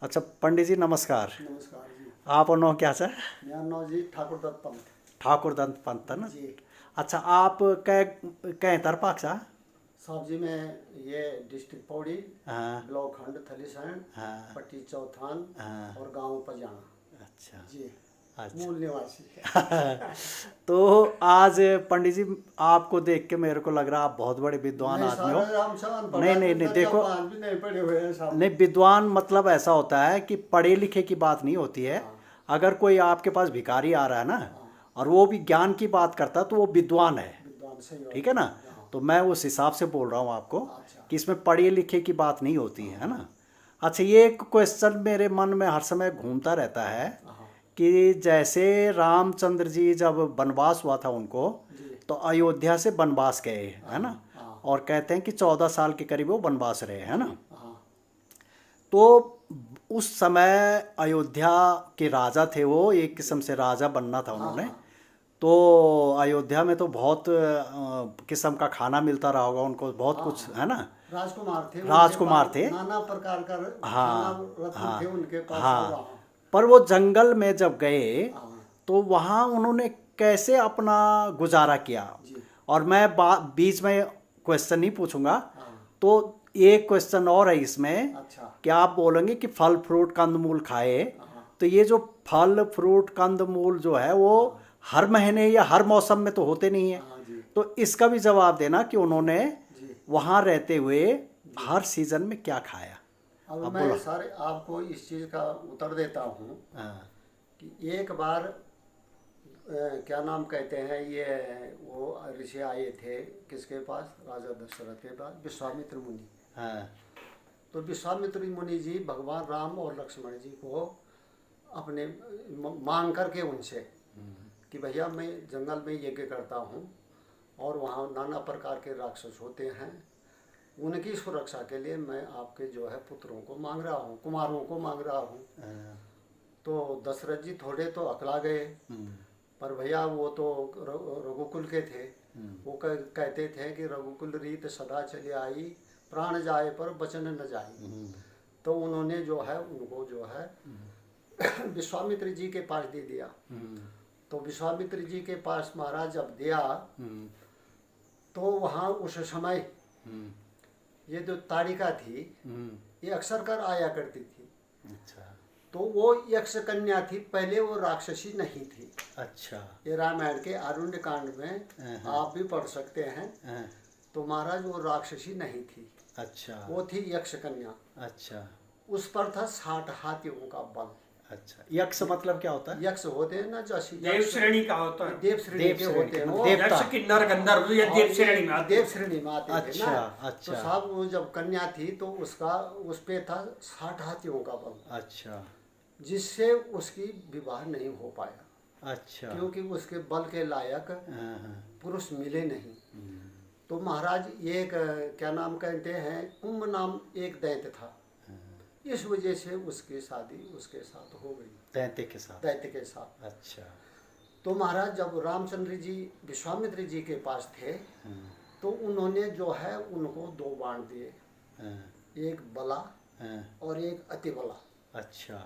अच्छा पंडित जी नमस्कार। नमस्कार जी। आप नो क्या सर? मेरा नाम जी ठाकुर दत्त पंत। ठाकुर दंत पंत है ना? जी अच्छा आप कै कै तरपाक सा? साहब जी, मैं ये डिस्ट्रिक्ट पौड़ी, हाँ ब्लॉक खंड थलीसैंण, हाँ पट्टी चौथान हाँ। और गांव पजाना। अच्छा जी, अच्छा। मूल निवासी। तो आज पंडित जी आपको देख के मेरे को लग रहा आप बहुत बड़े विद्वान नहीं आदमी हो। सारे हम सब अनपढ़ नहीं नहीं आदमी, नहीं दर्जा देखो, पाँच भी नहीं पढ़े हुए हैं साहब नहीं जी। विद्वान मतलब ऐसा होता है कि पढ़े लिखे की बात नहीं होती है। हाँ अगर कोई आपके पास भिखारी आ रहा है ना हाँ, और वो भी ज्ञान की बात करता है तो वो विद्वान है। विद्वान सही ठीक बात है है। ना? हाँ, तो मैं उस हिसाब से बोल रहा हूँ आपको अच्छा। कि इसमें पढ़े लिखे की बात नहीं होती है हाँ ना? अच्छा ये एक क्वेश्चन मेरे मन में हर समय घूमता रहता है हाँ कि जैसे रामचंद्र जी जब वनवास हुआ था उनको, जी। तो अयोध्या से वनवास गए है हाँ ना? हाँ और कहते हैं कि 14 साल के करीब वो वनवास रहे है जी। ना? हाँ तो उस समय अयोध्या के राजा थे, वो एक जी। किस्म से राजा बनना था हाँ उन्होंने। हाँ, तो अयोध्या में तो बहुत किस्म का खाना मिलता रहा होगा उनको, बहुत हाँ कुछ हाँ। है ना? राजकुमार थे, उनके राजकुमार पास थे। नाना प्रकार का खाना हाँ रत्न थे हाँ उनके पास सब। हाँ। हाँ पर वो जंगल में जब गए हाँ तो वहाँ उन्होंने कैसे अपना गुजारा किया? जी। और मैं बीच में क्वेश्चन नहीं पूछूंगा। हाँ तो एक क्वेश्चन और है इसमें अच्छा। कि आप बोलेंगे कि फल फ्रूट कंदमूल खाए, हाँ तो ये जो फल फ्रूट कंदमूल जो है वो हाँ हर महीने या हर मौसम में तो होते नहीं है। हाँ जी तो इसका भी जवाब देना कि उन्होंने जी वहाँ रहते हुए जी। हर सीजन में क्या खाया। अब अब मैं बोला। सारे आपको इस चीज़ का उत्तर देता हूँ हाँ कि एक बार क्या नाम कहते हैं ये, वो ऋषि आए थे किसके पास, राजा दशरथ के पास, विश्वामित्र मुनि। हाँ तो विश्वामित्र मुनि जी भगवान राम और लक्ष्मण जी को अपने मांग करके उनसे कि भैया मैं जंगल में यज्ञ करता हूँ और वहाँ नाना प्रकार के राक्षस होते हैं, उनकी सुरक्षा के लिए मैं आपके जो है पुत्रों को मांग रहा हूँ, कुमारों को मांग रहा हूँ। हाँ, तो दशरथ जी थोड़े तो अकला गए, हम्म, पर भैया वो तो रघुकुल के थे। हम्म, वो कहते थे कि रघुकुल रीत सदा चली आई, प्राण जाए पर वचन न जाए। हम्म, तो उन्होंने जो है उनको जो है विश्वामित्र जी के पास दे दिया। हम्म, तो विश्वामित्र जी के पास महाराज जब दिया, हम्म, तो वहाँ उस समय हम्म, ये जो ताड़िका थी हम्म, ये अक्सर कर आया करती थी। अच्छा तो वो यक्ष कन्या थी, पहले वो राक्षसी नहीं थी। अच्छा। ये रामायण के आरुण्य कांड में हाँ, आप भी पढ़ सकते हैं। हाँ, तो महाराज वो राक्षसी नहीं थी, अच्छा वो थी यक्ष कन्या। अच्छा उस पर था 60 हाथियों का बल। अच्छा। यक्ष मतलब क्या होता है? यक्ष होते हैं ना, जैसे देव श्रेणी का होता है। देव श्रेणी देव के श्रेणी होते के हैं मतलब वो। देवता। यक्ष किन्नर गंधर्व ये और देव ये श्रेणी में आते देव हैं। श्रेणी में आते थे अच्छा ना। अच्छा तो साहब वो जब कन्या थी तो उसका उस पे था 60 हाथियों का बल, अच्छा जिससे उसकी विवाह नहीं हो पाया, अच्छा। क्योंकि उसके बल के लायक हाँ हाँ, पुरुष मिले नहीं। हम्म, तो महाराज ये एक क्या नाम कहते हैं, कुंभ नाम एक दैत्य था, इस वजह से उसकी शादी उसके साथ हो गई, दैत्य के साथ। दैत्य के साथ। अच्छा। तो महाराज जब रामचंद्र जी विश्वामित्र जी के पास थे, हाँ तो उन्होंने जो है उनको 2 बाण दिए, हाँ एक बला हाँ, और एक अति बला। अच्छा।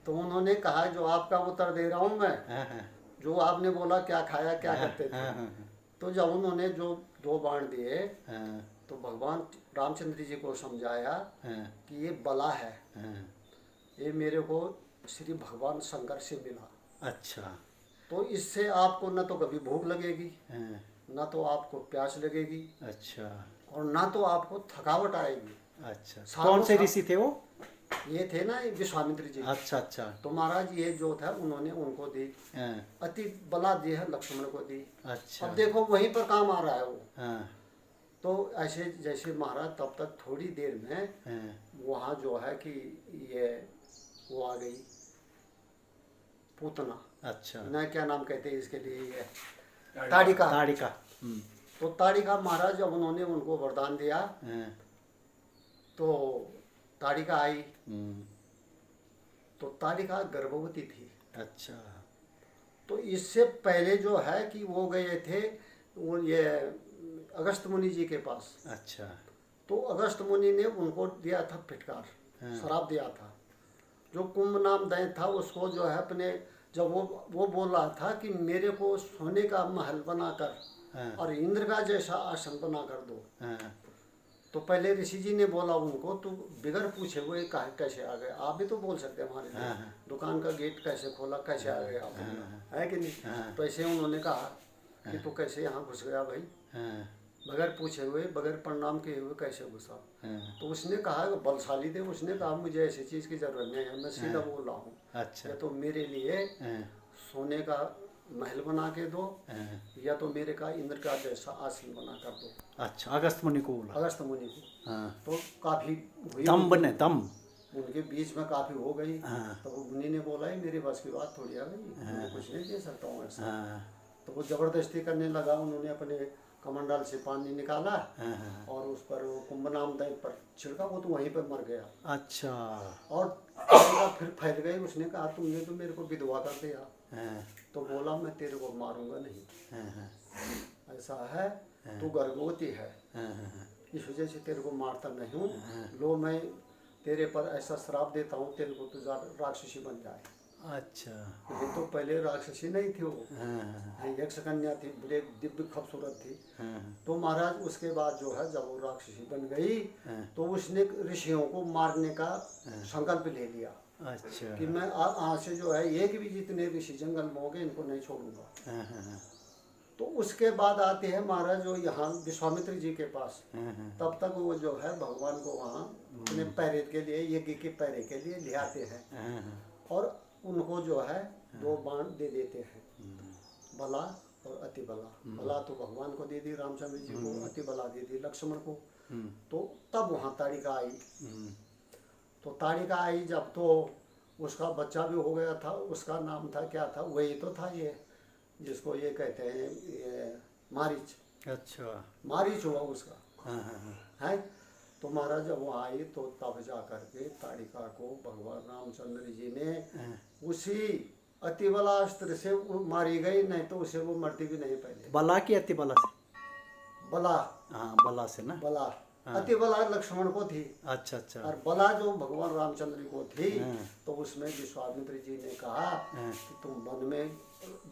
तो उन्होंने कहा जो आपका उत्तर दे रहा हूँ मैं, हाँ हाँ जो आपने बोला क्या खाया क्या हाँ करते थे। हाँ हाँ तो जब उन्होंने जो 2 बाण दिए, हाँ तो भगवान रामचंद्र जी को समझाया हाँ कि ये बला है, हाँ, ये मेरे को श्री भगवान शंकर से मिला। अच्छा। तो इससे आपको न तो कभी भूख लगेगी, हाँ, न तो आपको प्यास लगेगी, अच्छा और न तो आपको थकावट आएगी। अच्छा। सालों कौन से साल- ऋषि थे वो? ये थे ना ये विश्वामित्र जी। अच्छा अच्छा। तो महाराज ये जो था उन्होंने उनको दी, हाँ अति बला दी है लक्ष्मण को दी। अच्छा। अब देखो वहीं पर काम आ रहा है वो। हाँ तो ऐसे जैसे महाराज तब तक थोड़ी देर में हाँ, वहाँ जो है कि ये वो आ गई पूतना, अच्छा। न क्या नाम कहते हैं इसके लिए, ये ताड़िका। ताड़िका। तो ताड़िका महाराज जब उन्होंने उनको वरदान दिया, हाँ, तो ताड़िका आई। हम्म, तो ताड़िका गर्भवती थी। अच्छा तो इससे पहले जो है कि वो गए थे वो ये अगस्त मुनि जी के पास। अच्छा। तो अगस्त मुनि ने उनको दिया था फिटकार, हाँ। शराब दिया था। जो कुंभ नाम दैत्य था उसको जो है अपने, जब वो बोल रहा था कि मेरे को सोने का महल बनाकर हाँ। और इंद्र का जैसा आसन बना कर दो, हाँ, तो पहले ऋषि जी ने बोला उनको, तो बिगर पूछे हुए कैसे आ गए? आप भी तो बोल सकते हैं हमारे लिए, हाँ। दुकान का गेट कैसे खोला, कैसे आ गए आप, है कि नहीं? हाँ। तो ऐसे उन्होंने कहा कि तू कैसे यहाँ घुस गया भाई, हाँ, बगैर पूछे हुए, बगैर प्रणाम किए हुए कैसे घुसा? हाँ। तो उसने कहा, बलशाली थे, उसने कहा मुझे ऐसी चीज़ की जरूरत नहीं है, मैं सीधा बोल रहा हूँ, अच्छा। या तो मेरे लिए हाँ, सोने का महल बना के दो, हाँ। या तो मेरे का इंद्र का जैसा आसन बना कर दो। अच्छा, अगस्त मुनि को बोला। अगस्त मुनि को हाँ, तो काफी हुई, दम बने दम। उनके बीच में काफी हो गई। हाँ। तो वो मुनि ने बोला ही मेरे बस की बात थोड़ी आ गई, मैं कुछ नहीं दे सकता हूँ ऐसा। हाँ, तो वो जबरदस्ती करने लगा, उन्होंने अपने कमंडल से पानी निकाला हाँ, हाँ। और उस पर वो कुंभ नाम दैत्य पर छिड़का, वो तो वहीं पर मर गया। अच्छा। और फिर फैल गई, उसने कहा तुमने तो मेरे को विधवा कर दिया। हाँ, तो बोला मैं तेरे को मारूंगा नहीं, हाँ, हाँ, ऐसा है, तू गर्भवती है, हाँ, हाँ, इस वजह से तेरे को मारता नहीं हूँ। लो मैं तेरे पर ऐसा श्राप देता हूँ, तेरे को तू राक्षसी बन जाए। अच्छा। ये तो पहले राक्षसी नहीं थी वो, हाँ, यक्ष कन्या थी, बड़े दिव्य खूबसूरत थी। हाँ, तो महाराज उसके बाद जो है जब वो राक्षसी बन गई, हाँ। तो उसने ऋषियों को मारने का संकल्प ले लिया अच्छा। कि मैं आज से जो है एक भी जितने ऋषि जंगल में होंगे इनको नहीं छोड़ूंगा। हाँ, हाँ, हाँ, तो उसके बाद आते हैं महाराज जो यहाँ विश्वामित्र जी के पास, हाँ, हाँ। तब तक वो जो है भगवान को वहाँ अपने पैरे के लिए, यज्ञ के पैरे के लिए ले आते हैं हाँ, हाँ। और उनको जो है 2 बाण दे देते हैं, बला और अति बला। बला तो भगवान को दे दी रामचंद्र जी को, अति बला दे दी लक्ष्मण को। तो तब वहाँ ताड़िका आई। तो ताड़िका आई जब, तो उसका बच्चा भी हो गया था, उसका नाम था, क्या था, वही तो था ये जिसको ये कहते हैं ये मारीच। अच्छा। मारीच हुआ उसका, हाँ, हाँ, हाँ। है। तो महाराज जब वो आई तो तब जा करके ताड़िका को भगवान रामचंद्र जी ने उसी अतिबला अस्त्र से वो मारी गई, नहीं तो उसे वो मरती भी नहीं पहले। बला की अति बला से? बला, हाँ, बला से ना। बला, अतिबला लक्ष्मण को थी अच्छा, अच्छा। और बला जो भगवान रामचंद्र को थी। हाँ। तो उसमें विश्वामित्र जी ने कहा हाँ। कि तुम वन में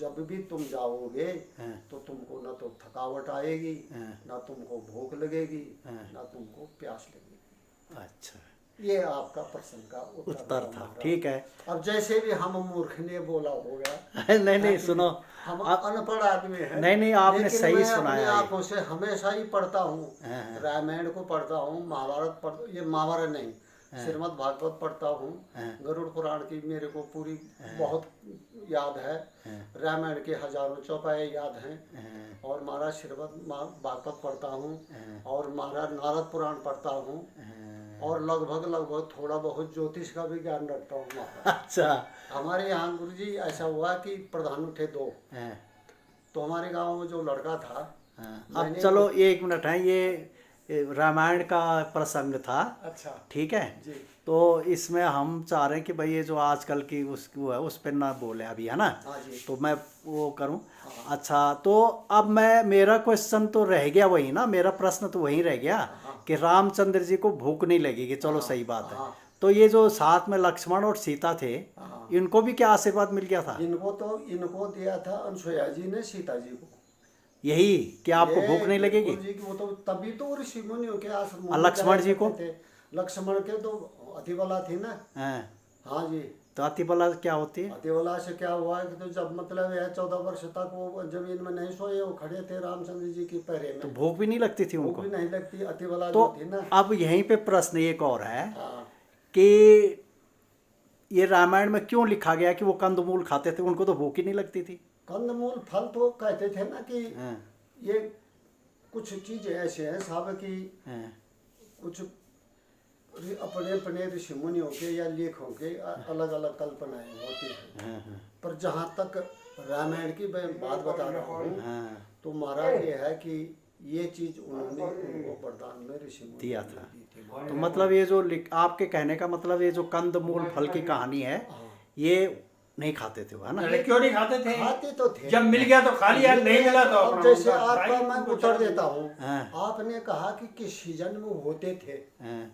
जब भी तुम जाओगे हाँ। तो तुमको न तो थकावट आएगी, हाँ। न तुमको भूख लगेगी, हाँ। न तुमको प्यास लगेगी। अच्छा, ये आपका प्रश्न का उत्तर था। महाराज। ठीक है। अब जैसे भी हम मूर्ख ने बोला होगा, नहीं नहीं, सुनो, हम अनपढ़ आदमी हैं। नहीं नहीं, आपने लेकिन सही मैं सुनाया अपनी है। आंखों से हमेशा ही पढ़ता हूँ, हाँ, हाँ। रामायण को पढ़ता हूँ, महाभारत पढ़, ये महाभारत नहीं, श्रीमद् भागवत पढ़ता हूँ, गरुड़ पुराण की मेरे को पूरी बहुत याद है, रामायण के हजारों चौपाए याद हैं, और महाराज श्रीमद् भागवत पढ़ता हूँ, और महाराज नारद पुराण पढ़ता हूँ, और लगभग थोड़ा बहुत ज्योतिष का भी ज्ञान रखता हूँ महाराज। अच्छा। हमारे यहाँ गुरुजी ऐसा हुआ कि प्रधान उठे 2, हाँ, तो हमारे गांव में जो लड़का था, हाँ। अब चलो 1 मिनट है, ये रामायण का प्रसंग था। अच्छा ठीक है जी, तो इसमें हम चाह रहे हैं कि भाई ये जो आजकल की वो है उस पर ना बोले अभी, है ना। हाँ जी, तो मैं वो करूं। अच्छा, तो अब मेरा क्वेश्चन तो रह गया वही ना, मेरा प्रश्न तो वही रह गया कि रामचंद्र जी को भूख नहीं लगेगी। चलो सही बात है। तो ये जो साथ में लक्ष्मण और सीता थे, इनको भी क्या आशीर्वाद मिल गया था? इनको दिया था अनसुया जी ने सीता जी को, यही कि आपको भूख नहीं लगेगी। जी की वो तो तभी तो ऋषि मुनियों के आश्रम और लक्ष्मण जी को? लक्ष्मण के तो अतिबला थी ना। हाँ, हाँ जी, तो अतिबला क्या होती है? अतिबला से क्या हुआ कि तो जब मतलब है 14 वर्ष तक वो जमीन में नहीं सोए, वो खड़े थे रामचंद्र जी की पैरे में, तो भूख भी नहीं लगती थी भूख उनको? भी नहीं लगती, अतिबला तो जो थी ना। अब यहीं पे प्रश्न एक और है हाँ, कि ये रामायण में क्यों लिखा गया कि वो कंदमूल खाते थे, उनको तो भूख ही नहीं लगती थी? कंदमूल फल तो कहते थे ना कि हाँ, ये कुछ चीजें ऐसे हैं साहब कि हाँ, कुछ अपने अपने ऋषि मुनियों के या लेखों के अलग अलग कल्पनाएं होती हैं। हाँ, हाँ, पर जहाँ तक रामायण की मैं बात बता रहा हूँ, हाँ, तो महाराज ये है कि ये चीज उन्होंने उनको वरदान में ऋषि मुनियों दिया ने था। दी थी। तो मतलब ये जो आपके कहने का मतलब ये जो कंदमूल फल की कहानी है, ये नहीं खाते थे वो, है ना? पहले क्यों नहीं खाते थे? खाते तो थे, जब मिल गया तो खा लिया, नहीं मिला तो अब अपना जैसे उनका आपका खाई, मैं उनको उत्तर छोड़ देता हूँ, हाँ। आपने कहा कि किस सीजन में होते थे, हाँ,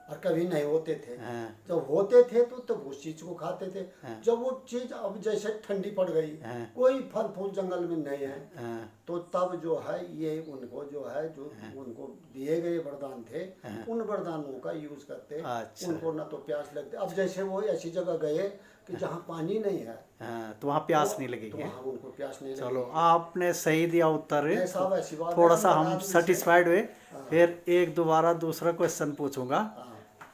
और कभी नहीं होते थे। हाँ। जब होते थे तो तब उस चीज को खाते थे। हाँ। जब वो चीज अब जैसे ठंडी पड़ गई, हाँ। कोई फल फूल जंगल में नहीं है, हाँ, तो तब जो है ये उनको जो है जो उनको दिए गए वरदान थे, उन वरदानों का यूज करते। अच्छा। उनको ना तो प्यास लगती। अब जैसे वो ऐसी जगह गए कि जहाँ पानी नहीं है, हाँ, तो वहाँ प्यास नहीं तो लगेगी। वहाँ उनको प्यास नहीं चलो लगेगी। आपने सही दिया उत्तर, नहीं साहब, ऐसी बात थोड़ा है, सा हम हम आदमी से- सेटिस्फाइड हुए। हाँ। फिर एक दोबारा दूसरा क्वेश्चन पूछूंगा, हाँ।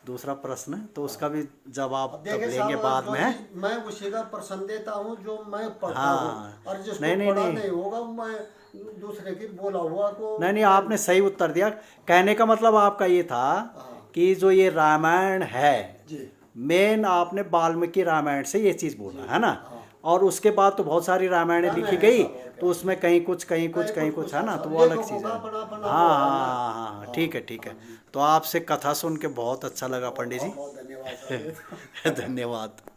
दूसरा प्रश्न, तो उसका भी जवाब अब तब देखिए लेंगे साहब, बाद जो में। चीज मैं उसी का प्रश्न देता हूँ जो मैं पढ़ता हाँ। हूँ, और जिसको नहीं, पढ़ा नहीं। नहीं होगा मैं दूसरे की बोला हुआ को। नहीं नहीं, आपने सही उत्तर दिया। कहने का मतलब आपका ये था हाँ। कि जो ये रामायण है, जी मेन आपने वाल्मीकि रामायण से ये चीज़ बोला है ना। हाँ। और उसके बाद तो बहुत सारी रामायणें रामायण लिखी है गई, साहब, और क्या। तो उसमें कहीं कुछ कहीं कुछ कहीं कुछ है ना, तो वो अलग लेखकों चीज़ का है। अपना हाँ वो है ना। हाँ हाँ, ठीक है ठीक है। तो आपसे कथा सुन के बहुत अच्छा लगा पंडित जी। बहुत धन्यवाद साहब। धन्यवाद।